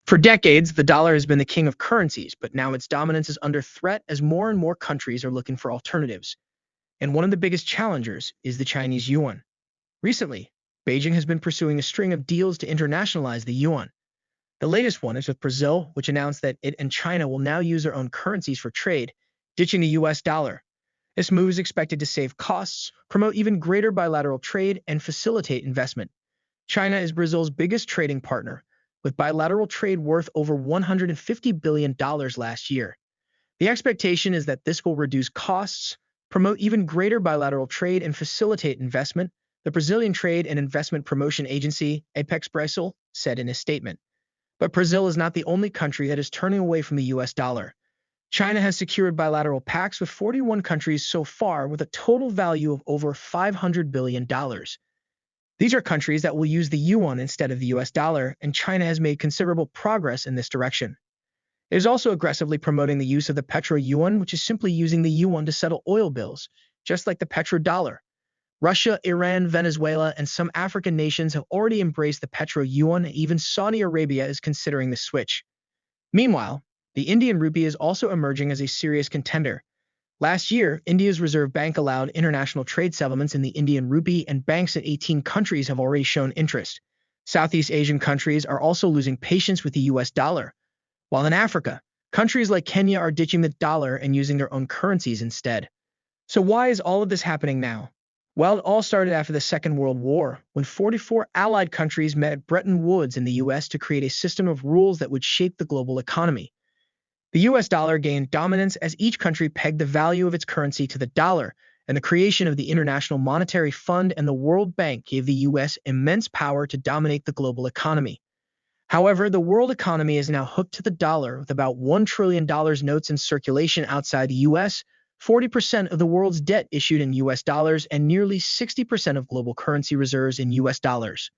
For decades, the dollar has been the king of currencies, but now its dominance is under threat as more and more countries are looking for alternatives. And one of the biggest challengers is the Chinese yuan. Recently, Beijing has been pursuing a string of deals to internationalize the yuan. The latest one is with Brazil, which announced that it and China will now use their own currencies for trade, ditching the US dollar. This move is expected to save costs, promote even greater bilateral trade, and facilitate investment. China is Brazil's biggest trading partner, with bilateral trade worth over $150 billion last year. The expectation is that this will reduce costs, promote even greater bilateral trade, and facilitate investment, the Brazilian Trade and Investment Promotion Agency, Apex Brazil, said in a statement. But Brazil is not the only country that is turning away from the US dollar. China has secured bilateral pacts with 41 countries so far with a total value of over $500 billion. These are countries that will use the yuan instead of the US dollar, and China has made considerable progress in this direction. It is also aggressively promoting the use of the petro-yuan, which is simply using the yuan to settle oil bills, just like the petrodollar. Russia, Iran, Venezuela, and some African nations have already embraced the petro-yuan, and even Saudi Arabia is considering the switch. Meanwhile, the Indian rupee is also emerging as a serious contender. Last year, India's Reserve Bank allowed international trade settlements in the Indian rupee, and banks in 18 countries have already shown interest. Southeast Asian countries are also losing patience with the US dollar, while in Africa, countries like Kenya are ditching the dollar and using their own currencies instead. So why is all of this happening now? Well, it all started after the Second World War, when 44 allied countries met at Bretton Woods in the US to create a system of rules that would shape the global economy. The US dollar gained dominance as each country pegged the value of its currency to the dollar, and the creation of the International Monetary Fund and the World Bank gave the US immense power to dominate the global economy. However, the world economy is now hooked to the dollar with about $1 trillion notes in circulation outside the US, 40% of the world's debt issued in US dollars, and nearly 60% of global currency reserves in US dollars.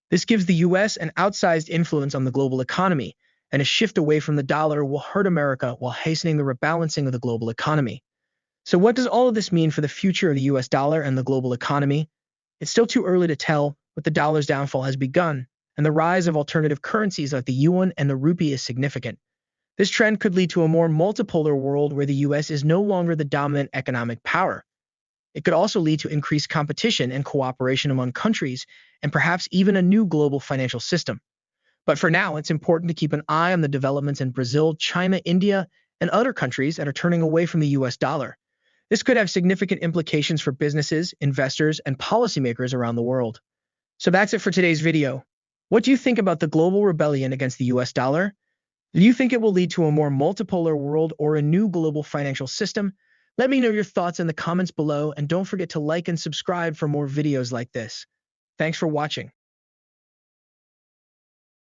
This gives the US an outsized influence on the global economy, and a shift away from the dollar will hurt America while hastening the rebalancing of the global economy. So what does all of this mean for the future of the US dollar and the global economy? It's still too early to tell, but the dollar's downfall has begun, and the rise of alternative currencies like the yuan and the rupee is significant. This trend could lead to a more multipolar world where the US is no longer the dominant economic power. It could also lead to increased competition and cooperation among countries, and perhaps even a new global financial system. But for now, it's important to keep an eye on the developments in Brazil, China, India, and other countries that are turning away from the US dollar. This could have significant implications for businesses, investors, and policymakers around the world. So that's it for today's video. What do you think about the global rebellion against the US dollar? Do you think it will lead to a more multipolar world or a new global financial system? Let me know your thoughts in the comments below, and don't forget to like and subscribe for more videos like this. Thanks for watching.